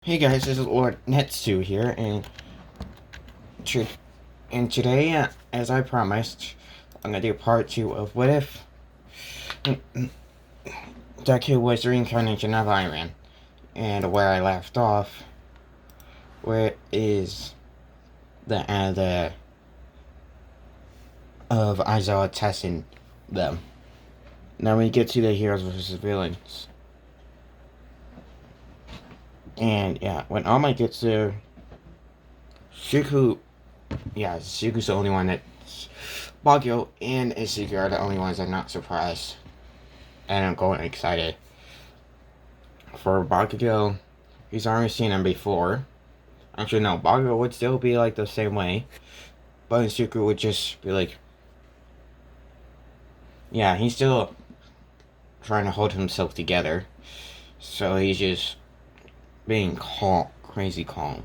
Hey guys, this is Lord Netsu here, today, as I promised, I'm gonna do part 2 of What If Deku was the reincarnation of Iron, and where I left off, where is the of Aizawa testing them. Now we get to the heroes versus villains, and yeah, when All Might gets there, Shuku's the only one that's Baguio and Izuku are the only ones I'm not surprised. And I'm going excited. For Bakugo, he's already seen him before. Actually, no, Bakugo would still be like the same way. But Izuku would just be like, yeah, he's still trying to hold himself together. So he's just being calm, crazy calm.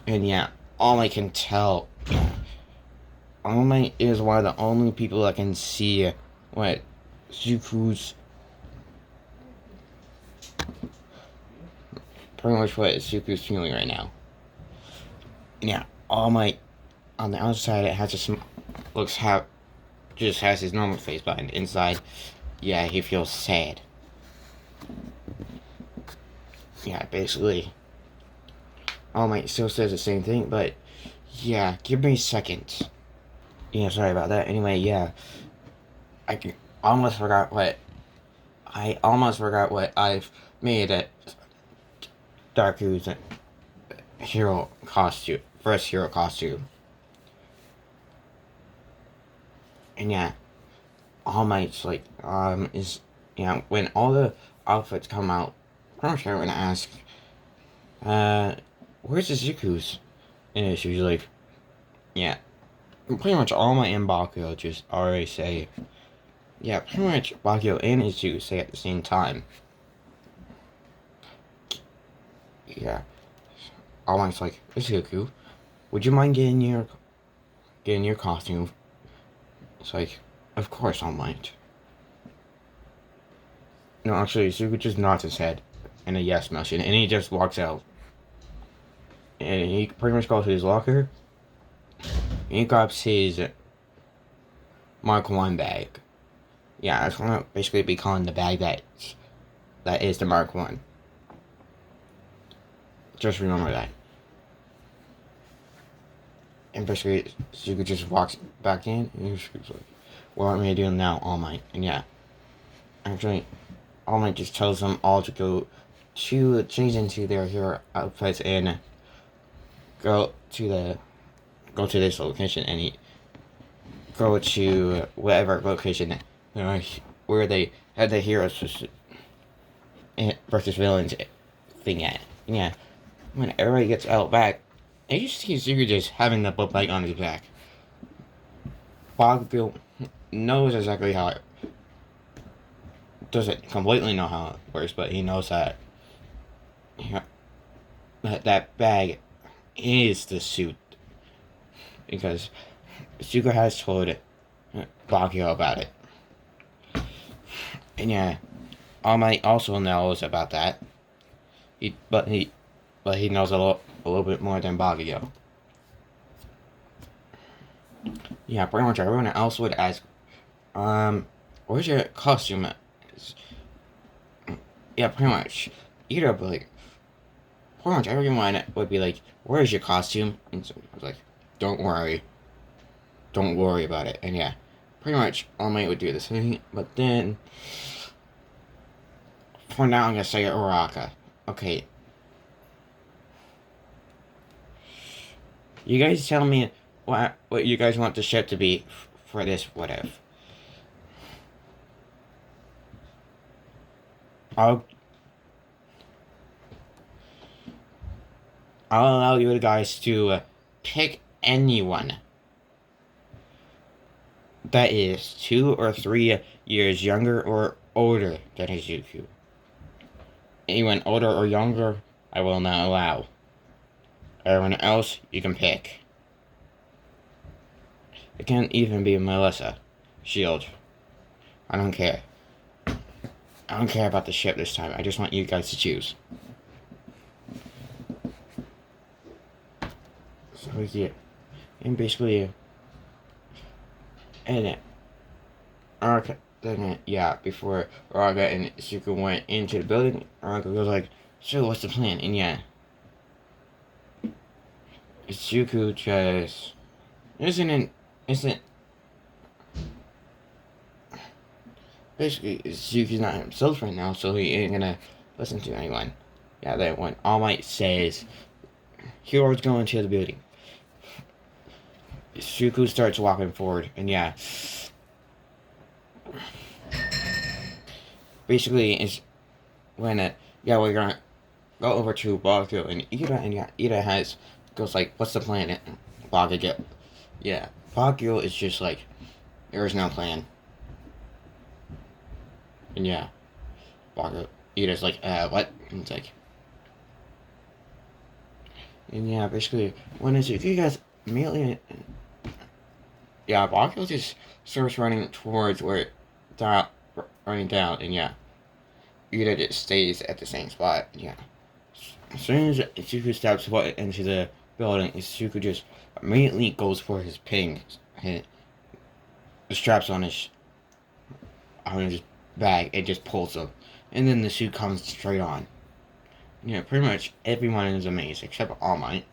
And yeah, all I can tell, All Might is one of the only people that can see what Zuku's pretty much what Zuku's feeling right now. Yeah, All Might on the outside it has a just has his normal face, but on the inside, yeah, he feels sad. Yeah, basically, All Might still says the same thing, but yeah, give me a second. Yeah, sorry about that. Anyway, yeah, I almost forgot what I've made at Darku's hero costume, first hero costume. And yeah, All Might's like, when all the outfits come out, pretty much everyone asks, where's Izuku's? And it's usually like, yeah, pretty much all my and Bakugo just already say, yeah, pretty much Bakugo and Izuku say at the same time. Yeah, All Might's like, Izuku, would you mind getting your costume? It's like, of course All Might. No, actually, Izuku just nods his head in a yes motion, and he just walks out. And he pretty much goes to his locker, and he grabs his Mark 1 bag. Yeah, that's gonna basically be calling the bag that is the Mark 1. Just remember that. And basically, Izuku just walks back in, and he's like, what am I doing now, All Might? And yeah, actually, All Might just tells them all to go to change into their hero outfits and go to this location, and go to whatever location where they had the heroes versus villains thing at. Yeah, when everybody gets out back, you see Zuko just having the book bag on his back. Bakugo knows exactly how it doesn't completely know how it works, but he knows that that bag is the suit because Zuko has told Bakugo about it. And yeah, All Might also knows about that. But he knows a little bit more than Bakugo. Yeah, pretty much everyone else would ask, where's your costume? Yeah, pretty much. Either, but like, pretty much everyone would be like, where's your costume? And so I was like, don't worry about it. And yeah, pretty much All Might would do the same. But then, for now, I'm gonna say Uraka. Okay. You guys tell me what you guys want the ship to be for this what if. I'll allow you guys to pick anyone that is 2 or 3 years younger or older than Izuku. Anyone older or younger, I will not allow. Everyone else, you can pick. It can even be Melissa. Shield. I don't care. I don't care about the ship this time. I just want you guys to choose. So yeah, and basically, and Araka, then yeah, before Araka and Suku went into the building, Araka was like, "So what's the plan?" And yeah, Suku just isn't basically Suku's not himself right now, so he ain't gonna listen to anyone. Yeah, that when All Might says Hero's going to the building, Suku starts walking forward, and yeah, basically it's when yeah, we're gonna go over to Baku and Ida, and yeah, Ida goes like, "What's the plan?" And Baku get, yeah, Baku is just like, there is no plan, and yeah, Baku, Ida's like, what? And it's like, and yeah, basically when it's you guys immediately, yeah, Baku just starts running towards where down, running down, and yeah, Ida just stays at the same spot, and yeah. As soon as Izuku steps foot into the building, Izuku just immediately goes for his ping. The straps on his bag, it just pulls him. And then the suit comes straight on. Yeah, pretty much everyone is amazed except All Might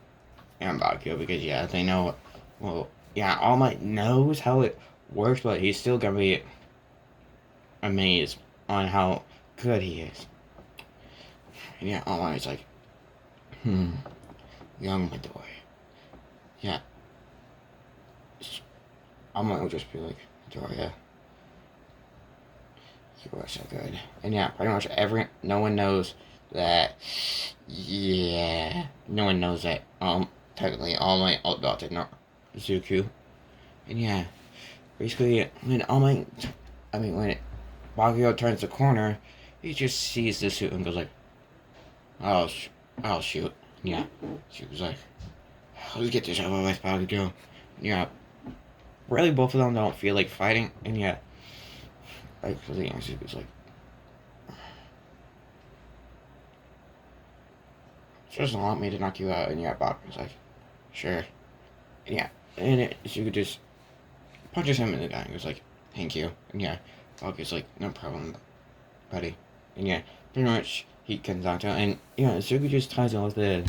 and Bakugo because, yeah, they know. Well, yeah, All Might knows how it works, but he's still gonna be amazed on how good he is. And yeah, All Might's like, young Midori. Yeah. All Might will just be like, Midoriya, you are so good. And yeah, pretty much no one knows that, yeah, no one knows that, technically All Might outdotted Zuku. And yeah, basically, when Bakugo turns the corner, he just sees the suit and goes like, oh, I'll shoot. Yeah, she was like, let's get this over with, Bakugo. Yeah, really both of them don't feel like fighting, and yeah, actually, she was like, she doesn't want me to knock you out, and yeah, Bakugo's like, sure. And yeah, and she could just punches him in the guy and goes like, thank you. And yeah, Bakugo's like, no problem, buddy. And yeah, pretty much he comes down to it, and yeah, Sugu just ties on with the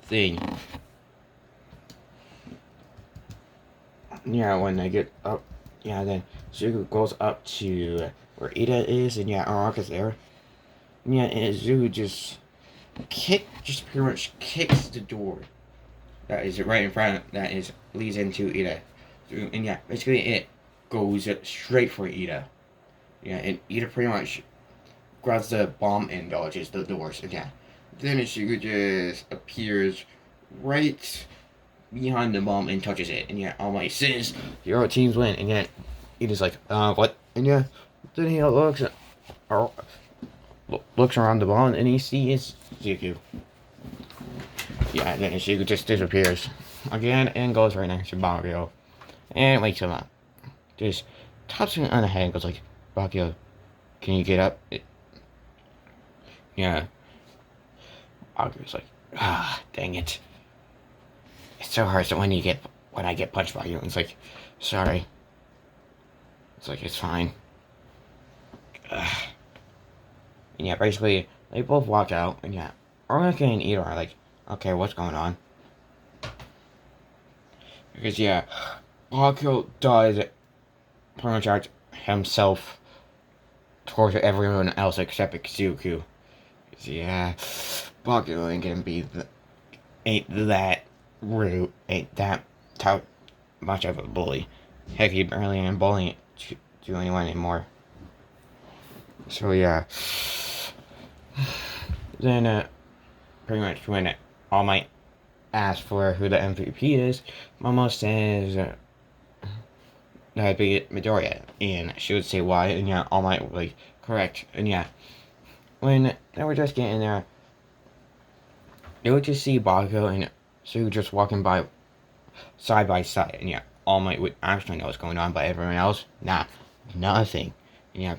thing. Yeah, when they get up, yeah, then Sugu goes up to where Ida is, and yeah, Araka's there. And yeah, and Sugu just pretty much kicks the door that is right in front, leads into Ida. And yeah, basically it goes straight for Ida. Yeah, and Ida pretty much grabs the bomb and dodges the doors. And yeah, then Sugu just appears right behind the bomb and touches it. And yeah, All Might says, your teams win. And yeah, Ida's like, what? And yeah, then he looks around the bomb and he sees Sugu. Yeah, and then Sugu just disappears again and goes right next to Bakugo and wakes him up. Just taps him on the head and goes like, Bakugo, can you get up? Yeah. Bakugo's like, dang it. It's so hard. So when I get punched by you, and it's like, sorry. It's like, it's fine. And yeah, basically, they both walk out, and yeah, Araka and Ida are like, okay, what's going on? Because yeah, Bakugo does pretty much act himself towards everyone else except Izuku. Yeah, Bakugo ain't that rude, ain't that much of a bully. Heck, he barely ain't bullying to anyone anymore. So yeah, then pretty much when All Might asks for who the MVP is, Momo says that'd be Midoriya, and she would say why, and yeah, All Might would be correct, and yeah, when they were just getting there, they would just see Bakugo and Sugu just walking by side, and yeah, All Might would actually know what's going on, but everyone else, nah, nothing. Yeah,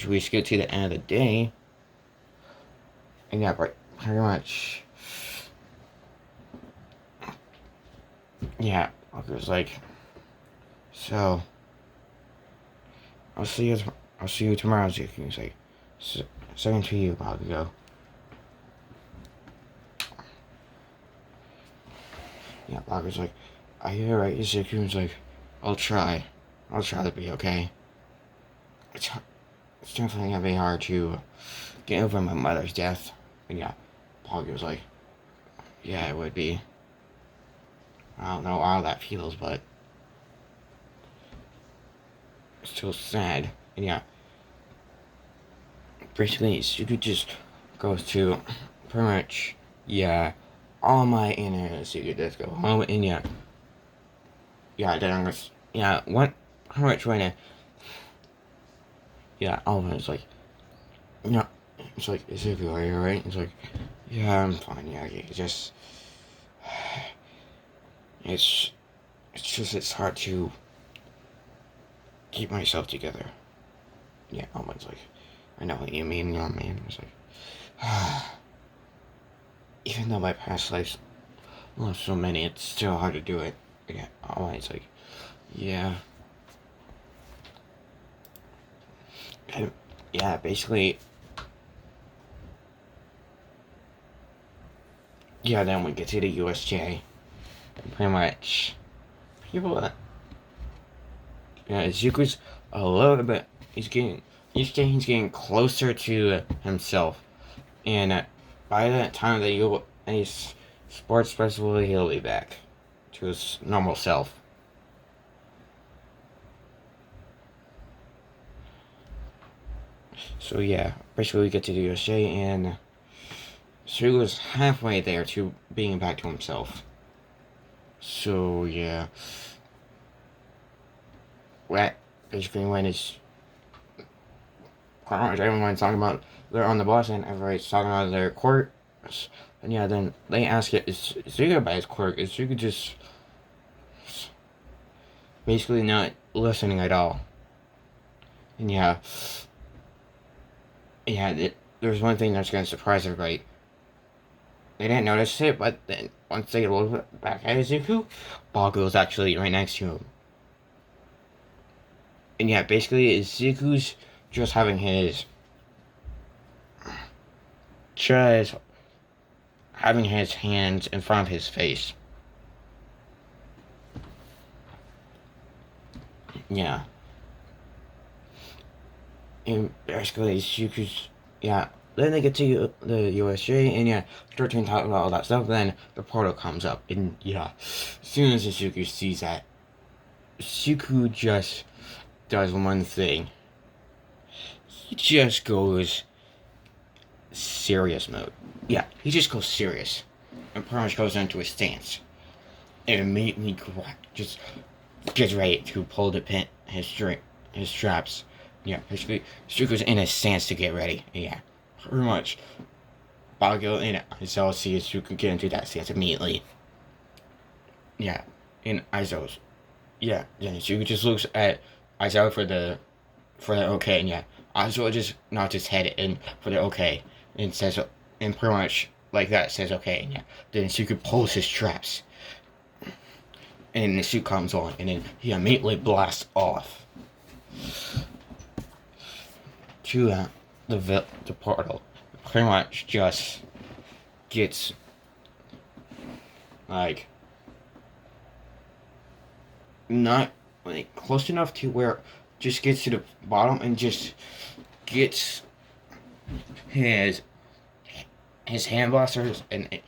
we just get to the end of the day. And yeah, pretty much. Yeah, Walker's like, so I'll see you tomorrow, Zeke. He's like, same to you, Bakugo. Yeah, Bakugo's like, are you alright? Zuku's like, I'll try to be okay. It's definitely gonna be hard to get over my mother's death. And yeah, Bakugo's like, yeah, it would be. I don't know how that feels, but it's still sad. And yeah, basically, Zuko just goes to pretty much, yeah, all my inner Zuko just go home, and yeah, then I'm just, what, pretty much trying to, all of it's like, it's like, Zuko, are you alright? It's like, yeah, I'm fine, it's just, it's hard to keep myself together. Yeah, Almond's like, I know what you mean, young man. It's like, even though my past lives lost so many, it's still hard to do it. Yeah, Almond's like, yeah. And, yeah, basically, then we get to the USJ. Pretty much, people that, Zuko's a little bit, he's getting closer to himself. And by the time that any sports festival, he'll be back to his normal self. So yeah, basically we get to the USA, and Suga's halfway there to being back to himself. So yeah, basically when it's everyone's talking about they're on the bus and everybody's talking about their quirks, and yeah, then they ask it, is Suga by his quirk? Is Suga just basically not listening at all? And there's one thing that's gonna surprise everybody. They didn't notice it, but then once they look back at Izuku, Bakugo's actually right next to him. And yeah, basically Izuku's just having his hands in front of his face. Yeah. And basically Izuku's, then they get to the USJ, and start talking about all that stuff. Then the portal comes up, and as soon as Izuku sees that, Izuku just does one thing. He just goes serious mode. Yeah, he just goes serious, and pretty much goes into his stance, and immediately just gets ready to pull the his straps. Yeah, basically, Izuku's in a stance to get ready. Yeah, pretty much. Bakugo and Aizawa see Izuku get into that stance immediately. Yeah, and Aizawa's. Yeah, then Izuku just looks at Aizawa for the okay, and Aizawa just nods his head in for the okay, and says, and pretty much like that says okay, and then Izuku pulls his straps, and the suit comes on, and then he immediately blasts off to the portal. Pretty much just gets like not like close enough to where just gets to the bottom and just gets his hand blasters and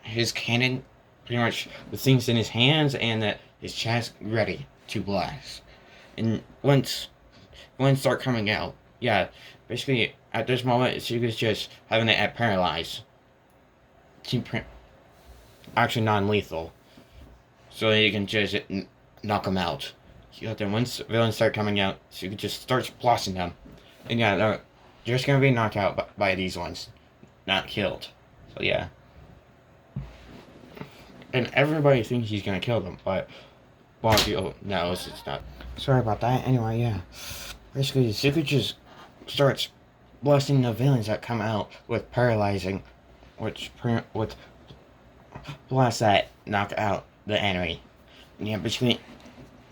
his cannon, pretty much the things in his hands and his chest ready to blast. And once start coming out, basically at this moment Suga's just having it at paralyzed. Actually non-lethal. So you can just knock him out. Then once villains start coming out, Suga just starts blasting them. And they're just gonna be knocked out by these ones. Not killed. So and everybody thinks he's gonna kill them, but Bakugo knows it's not. Sorry about that. Anyway, basically Zuko just starts blasting the villains that come out with paralyzing, with blasts that knock out the enemy. Yeah, basically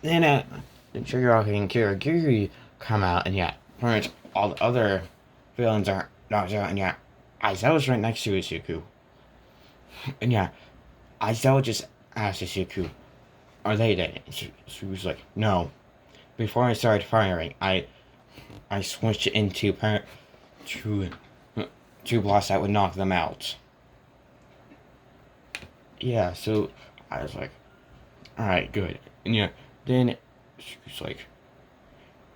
then the Shigaraki and Kirigiri come out, and yeah, pretty much all the other villains are knocked out, and yeah, Aizawa's right next to Izuku. And yeah, Aizawa just asked Izuku, are they dead? She was like, no. Before I started firing, I switched it into two blasts that would knock them out. Yeah, so I was like, alright, good. And yeah, then she was like,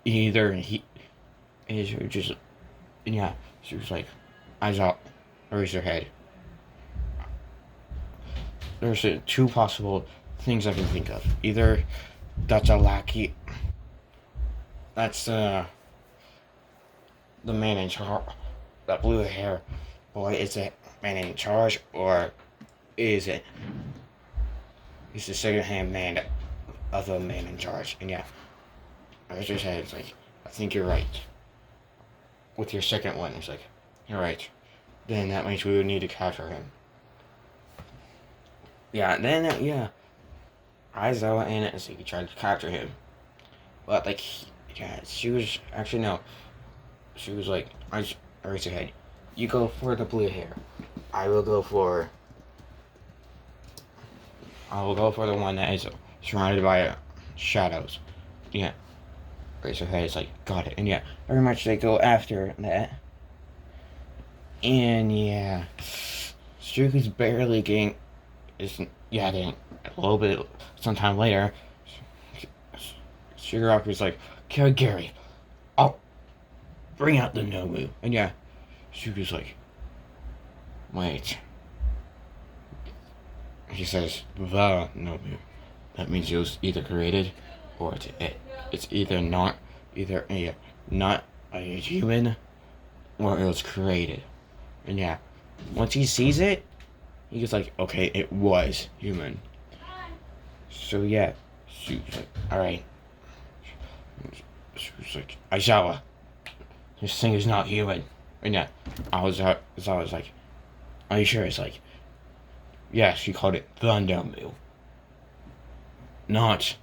either he is just, and yeah, she was like, eyes up, raise her head. There's two possible things I can think of. Either that's a lackey, that's the man in charge, that blue hair boy is the man in charge, or is it he's the second hand man of the man in charge? And yeah, I just said, it's like, I think you're right. With your second one, it's like, you're right. Then that means we would need to capture him. Yeah, then, yeah, Aizawa and Izuku tried to capture him. But, like, yeah, she was, actually, no. She was like, I raised her head. You go for the blue hair. I will go for the one that is surrounded by shadows. Yeah. Raise her head, it's like, got it. And yeah, very much they go after that. And yeah, Suzuki's barely getting, then a little bit, sometime later, Shigaraku's like, Gary, I'll bring out the Nomu. And yeah, Suzuki's like, wait. He says, the Nomu. That means it was either created or it's either not a human or it was created. And yeah, once he sees it, he's like, okay, it was human. So yeah, she was like, alright. She was like, Aizawa, this thing is not human. And yeah, I was like, are you sure? It's like, yeah, she called it the Nomu. Not,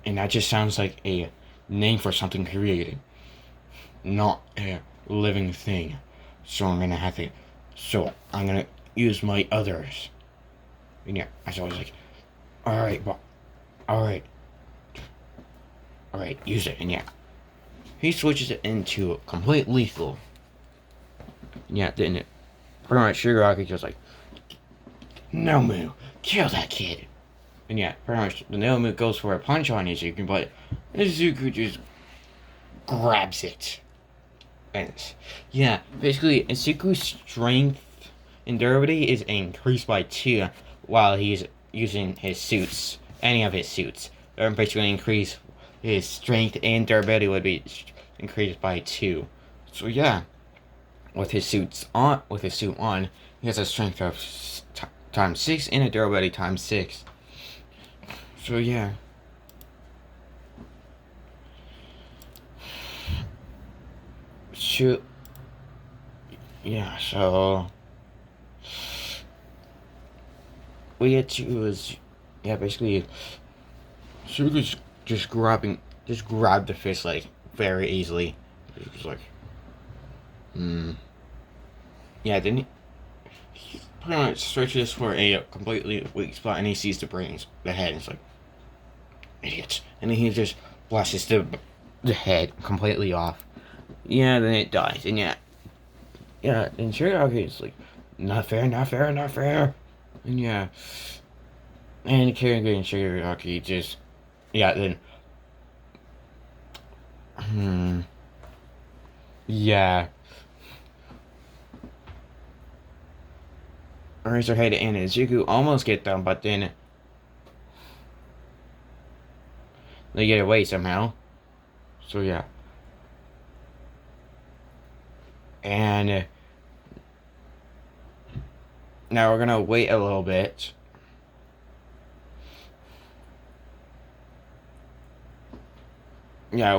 and that just sounds like a name for something created, not a living thing. So I'm gonna use my others. And yeah, I was like, alright, use it. And yeah, he switches it into complete lethal. And yeah, then pretty much Shigaraki just like, Nomu, kill that kid. And yeah, pretty much the Nomu goes for a punch on Izuku, but Izuku just grabs it. And yeah, basically Izuku's strength and durability is increased by 2 while he's using his suits, any of his suits. Basically increase his strength and durability would be increased by 2. So yeah, with his suit on, he has a strength of times 6 and a durability times 6. So yeah. Shoot. Yeah, so we get to is, yeah, basically Suga's just grabbed the fish like very easily. It was like, yeah, then he pretty much searches for a completely weak spot and he sees the brains, the head, and it's like, idiots. And then he just blasts the head completely off. Yeah, then it dies. And yeah, and Shigaraki is like, not fair. And yeah, and Kirigiri and Shigaraki just, yeah, then, yeah. Eraserhead and Izuku almost get them, but then they get away somehow. So yeah. And now we're gonna wait a little bit. Yeah,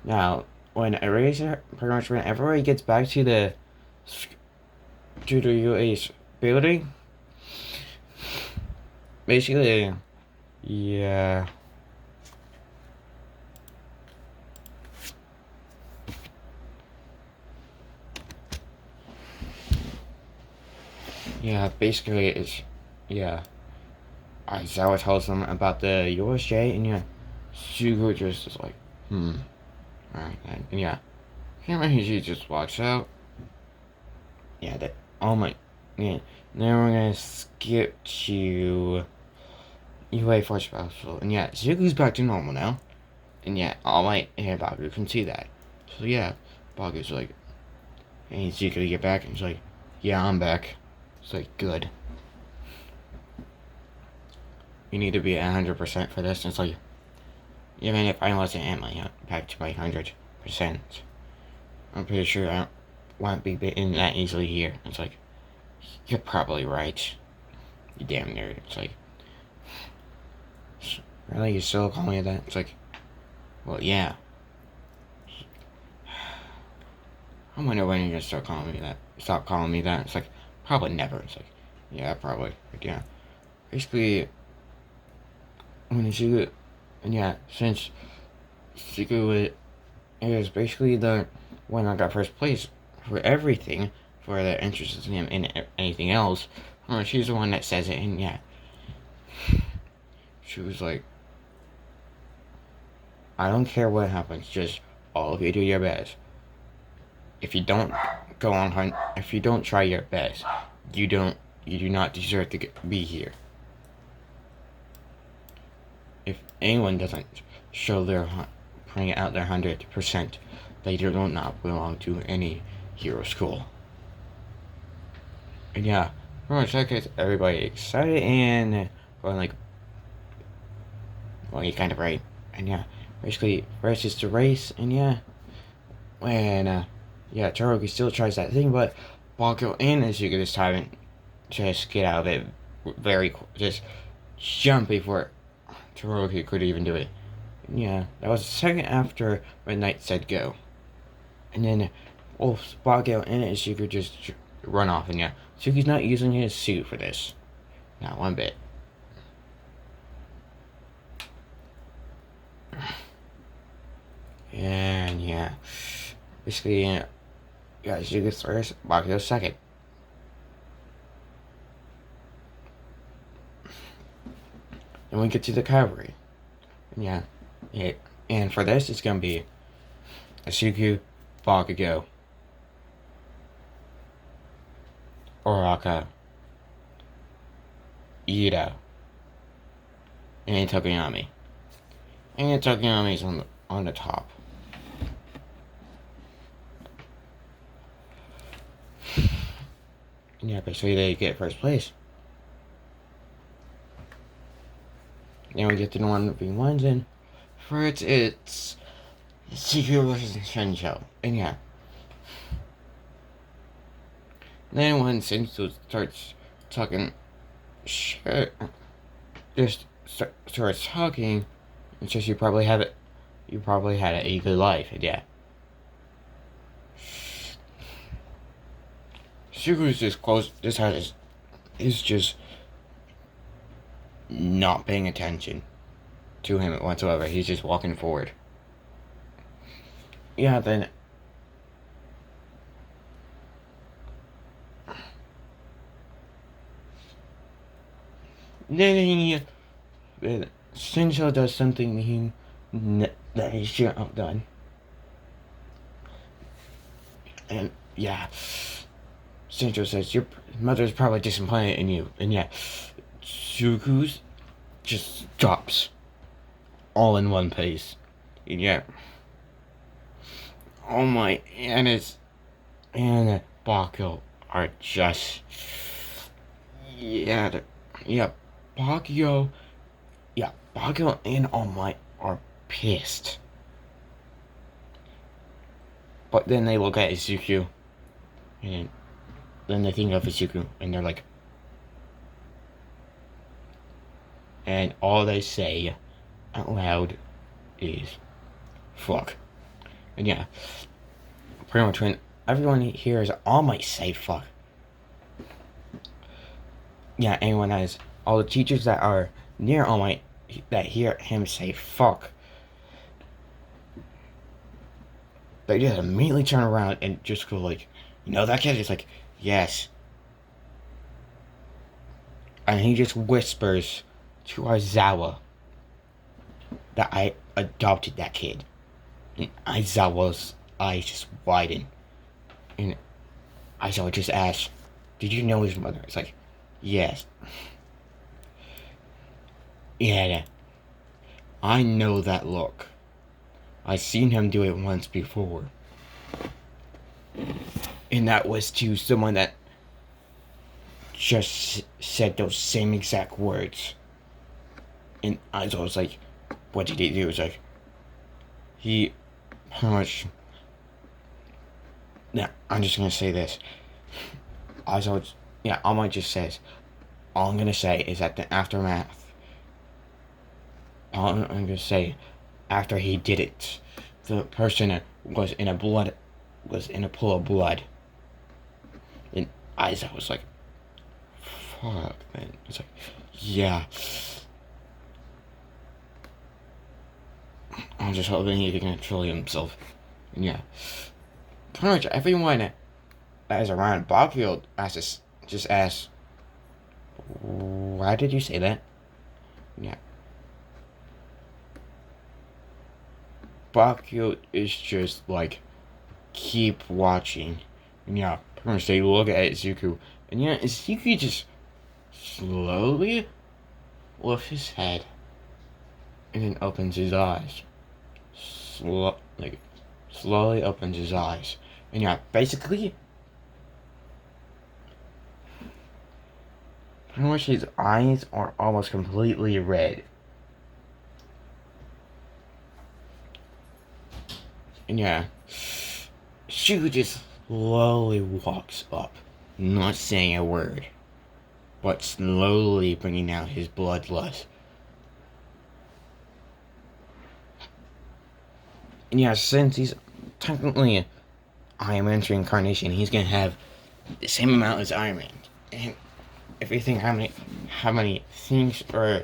Now, when Eraser, pretty much whenever he gets back to the UA's building, basically, yeah. Yeah, basically, it's, yeah. Aizawa tells them about the USJ, and yeah, Sugo just is like, alright, and yeah. He just walks out. Yeah, that, oh my, yeah. Now we're gonna skip to UA Force Battle, and yeah, Zuko's back to normal now. And yeah, All Might and Baku can see that. So yeah, Baku's like, hey, Zuko to get back? And he's like, yeah, I'm back. It's like, good. You need to be at 100% for this. And it's like, even if I wasn't at my back to my 100%, I'm pretty sure I won't be bitten that easily here. It's like, you're probably right. You damn nerd. It's like, really? You still call me that? It's like, well, yeah. I wonder when you're gonna start calling me that. Stop calling me that. It's like, probably never. It's like, yeah, probably. But yeah. Basically, when Shigu, and yeah, since Shigu is basically the one that got first place for everything, for the interest in him in anything else, she's the one that says it, and yeah. She was like, I don't care what happens, just all of you do your best. If you don't go on hunt, if you don't try your best, you do not deserve to be here. If anyone doesn't show their bring out their 100%, they do not belong to any hero school. And yeah, pretty much that gets everybody excited and going like, well, you're kind of right. And yeah, basically first is the race, and yeah, when yeah, Todoroki still tries that thing, but Bonko and Izuku this time just get out of it just jump before Todoroki could even do it. And yeah, that was a second after Midnight said go. And then both Bonko and Izuku just run off, and yeah, Suki's not using his suit for this. Not one bit. And yeah, basically, yeah, Izuku's first, Bonko's second. Then we get to the cavalry. And yeah, and for this, it's gonna be Asuku, Bakugo, Oraka, Ida, and Tokoyami. And Tokoyami's on the top. And yeah, basically they get first place. Then we get to the 1v1s, and first it's Secret versus Shenshou. And yeah. Then when Sensou starts talking shit, just starts talking, it's just you probably had a good life, and yeah. Suku's just close, is just not paying attention to him whatsoever. He's just walking forward. Yeah, then he Shinjo does something that he shouldn't have done. And yeah, Shinjo says your mother's probably disappointed in you. And yeah, Suku's just drops all in one place. And yeah, oh my, and Bakugo are just Bakugo and All Might are pissed. But then they look at Izuku, and then they think of Izuku, and they're like, and all they say out loud is, fuck. And yeah, pretty much when everyone hears All Might say fuck, yeah, anyone that is, all the teachers that are near All Might that hear him say fuck, they just immediately turn around and just go like, you know that kid? Is like, yes. And he just whispers to Aizawa that I adopted that kid. And Aizawa's eyes just widen. And Aizawa just asks, did you know his mother? It's like, yes. Yeah, I know that look. I've seen him do it once before. And that was to someone that just said those same exact words. And Aizawa was like, what did he do? It's like, he pretty much. Yeah, I'm just gonna say this. Aizawa, yeah, All Might just says, all I'm gonna say is that the aftermath. All I'm gonna say, after he did it, the person was in a pool of blood. And Aizawa was like, fuck, man. It's like, yeah. I'm just hoping he can control himself. And yeah. Pretty much everyone that is around Bogfield just asks, why did you say that? Yeah. Bogfield is just like, keep watching. And yeah, pretty much they look at Zuko. And yeah, Zuko just slowly lifts his head and then opens his eyes. Slowly opens his eyes. And yeah, basically, pretty much his eyes are almost completely red. And yeah, Zuko just slowly walks up, not saying a word, but slowly bringing out his bloodlust. And yeah, since he's technically Iron Man's reincarnation, he's gonna have the same amount as Iron Man. And if you think how many things or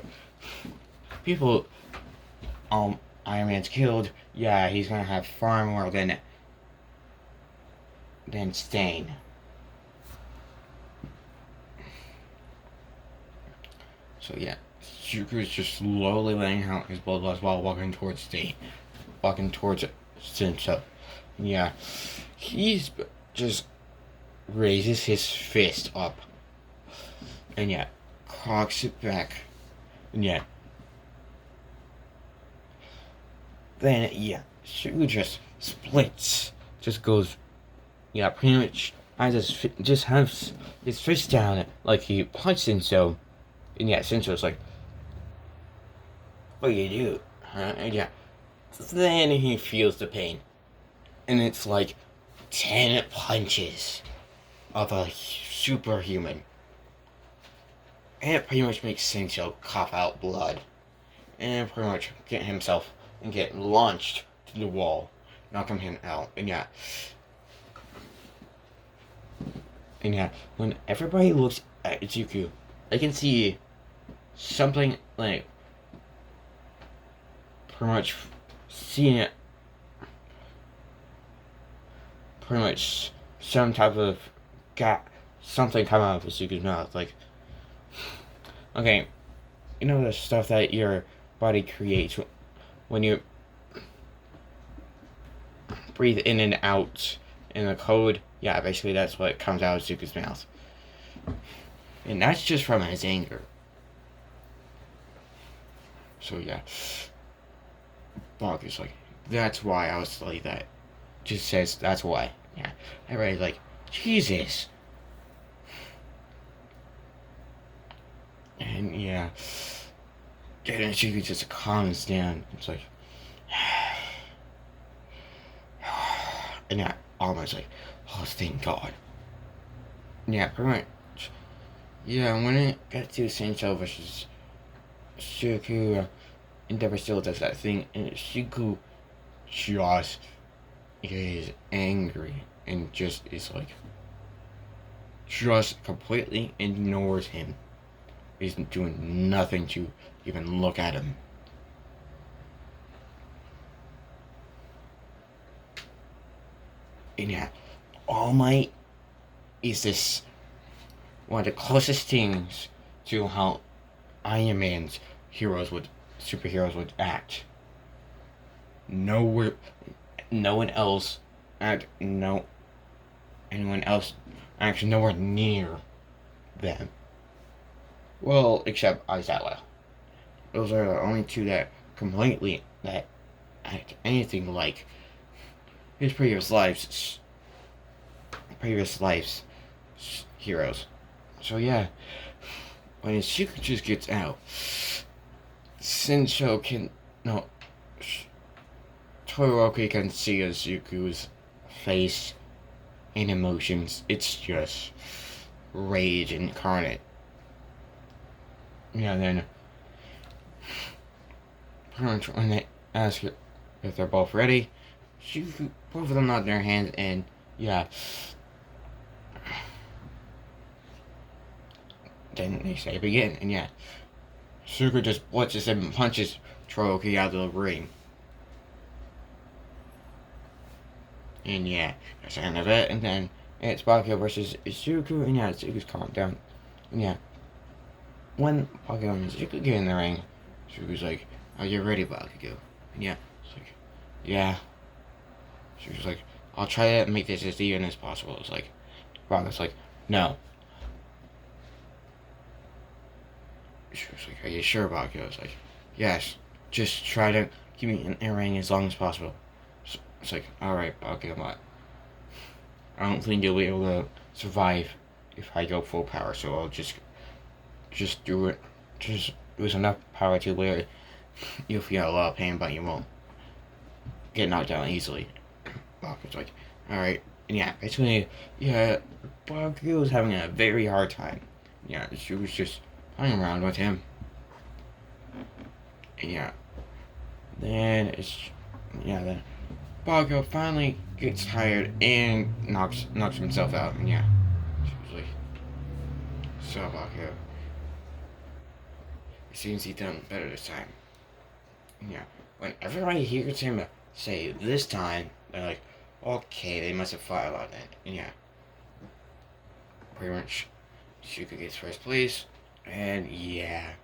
people Iron Man's killed, yeah, he's gonna have far more than Stain. So yeah, Zuko's just slowly laying out his bloodlust while walking towards Shinso. Yeah, he's just raises his fist up, and yeah, cocks it back, and yeah, then yeah, Zuko just splits, just goes, yeah, pretty much. Just has his fist down like he punched Shinso, and yeah, Shinso's like, what do you do? Huh? And yeah, then he feels the pain. And it's like 10 punches of a superhuman. And it pretty much makes Shinso cough out blood. And pretty much get himself and get launched to the wall, knocking him out. And yeah, when everybody looks at Zuko, they can see something like pretty much seeing it, pretty much some type of something come out of Zuko's mouth. Like, okay, you know the stuff that your body creates when you breathe in and out in the code. Yeah, basically that's what comes out of Zuko's mouth. And that's just from his anger. So yeah, Bog is like, that's why I was like that. Just says that's why. Yeah, everybody's like, Jesus. And yeah, and Zuko just calms down. It's like, and yeah, almost like, oh, thank God. Yeah, pretty much. Yeah, when it got to Shinso versus Zuko, Endeavor still does that thing, and Zuko just he is angry and just is like, just completely ignores him. He's doing nothing to even look at him. And yeah, All Might is this one of the closest things to how Iron Man's superheroes would act. No, no one else, act no, anyone else acts nowhere near them. Well, except Aizawa. Those are the only two that completely that act anything like his previous lives heroes. So yeah, when Izuku just gets out, Shinsho can no Todoroki can see Izuku's face and emotions. It's just rage incarnate. Yeah, then when they ask if they're both ready, both of them nod their hands, and yeah, then they say begin, and yeah, Suga just blitzes him and punches Todoroki out of the ring. And yeah, that's the end of it, and then it's Bakio versus Izuku, and yeah, Izuku's calmed down. And yeah, when Bakio and Izuku get in the ring, Izuku's like, "Are you ready, Bakio?" And yeah, it's like, "Yeah." Izuku's like, "I'll try to make this as even as possible." It's like, Bakio's like, "No." Izuku's like, "Are you sure, Bakio?" It's like, "Yes, just try to keep me in the ring as long as possible." So it's like, "Alright, Bakio, I don't think you'll be able to survive if I go full power, so I'll just do it. Just use enough power to where you'll feel a lot of pain, but you won't get knocked down easily." Bakio's like, "Alright." And yeah, basically, yeah, Bakio was having a very hard time. Yeah, she was just playing around with him. And yeah, then then Bakio finally gets tired and knocks himself out. And yeah, she was like, "So Bakio, it seems he done better this time." And yeah, when everybody hears him say this time, they're like, "Okay, they must have fought a lot then." And yeah, pretty much Shuka gets first place. And yeah.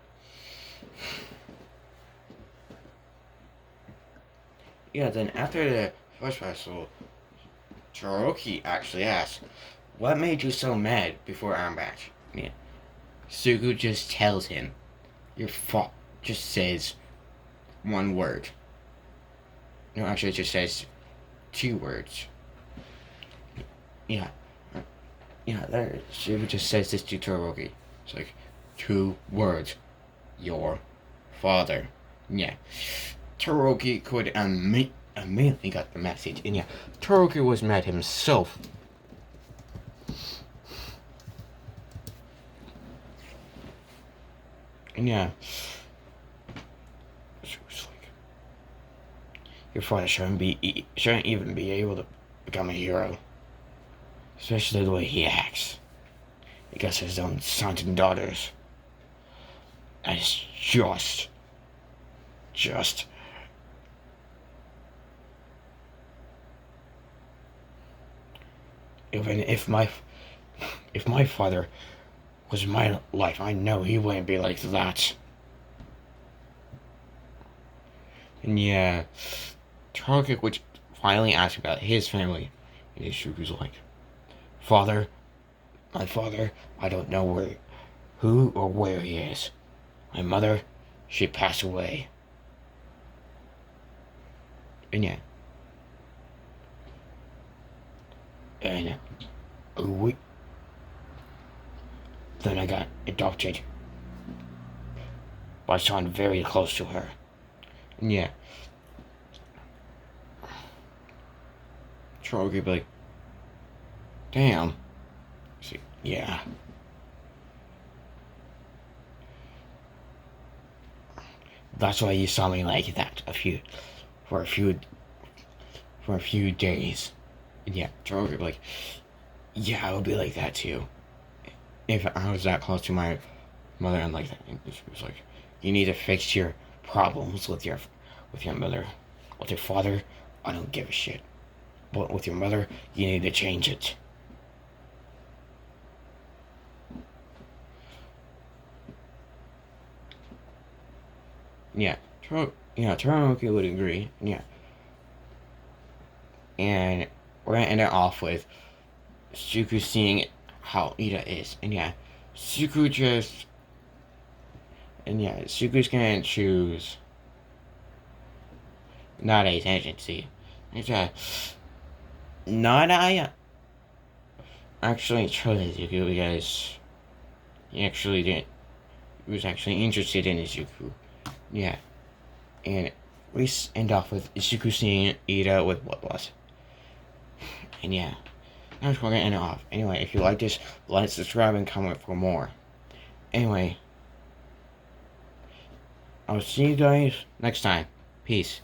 Yeah, then after the first festival, Todoroki actually asks, "What made you so mad before our match?" Yeah. Sugu just tells him, "Your fault." Just says one word. No, actually, it just says two words. Yeah. Yeah, there. Sugu just says this to Todoroki. It's like, two words. Your father. Yeah. Todoroki could immediately got the message. And yeah, Todoroki was mad himself. And yeah, she was like, "Your father shouldn't even be able to become a hero, especially the way he acts against his own sons and daughters. And it's just." Even if my father was my life, I know he wouldn't be like that. And yeah, Target would finally ask about his family, and Ishuku's like, "Father, my father, I don't know who or where he is. My mother, she passed away." And yeah, and we then I got adopted by someone very close to her. And yeah, Troll could be like, "Damn." See, yeah. That's why you saw me like that for a few for a few days. And yeah, Taro would be like, yeah, I would be like that too. If I was that close to my mother and like that. And she was like, you need to fix your problems with your mother. With your father, I don't give a shit. But with your mother, you need to change it. Yeah, Toromoki would agree. Yeah. And we're gonna end it off with Suku seeing how Ida is. And yeah, Suku just. And yeah, Suku's gonna choose not a agency. It's not I actually chose Izuku because he actually didn't. He was actually interested in Izuku. Yeah. And we end off with Izuku seeing Ida with bloodlust. And yeah, that's where we're gonna end it off. Anyway, if you like this, like, subscribe, and comment for more. Anyway, I'll see you guys next time. Peace.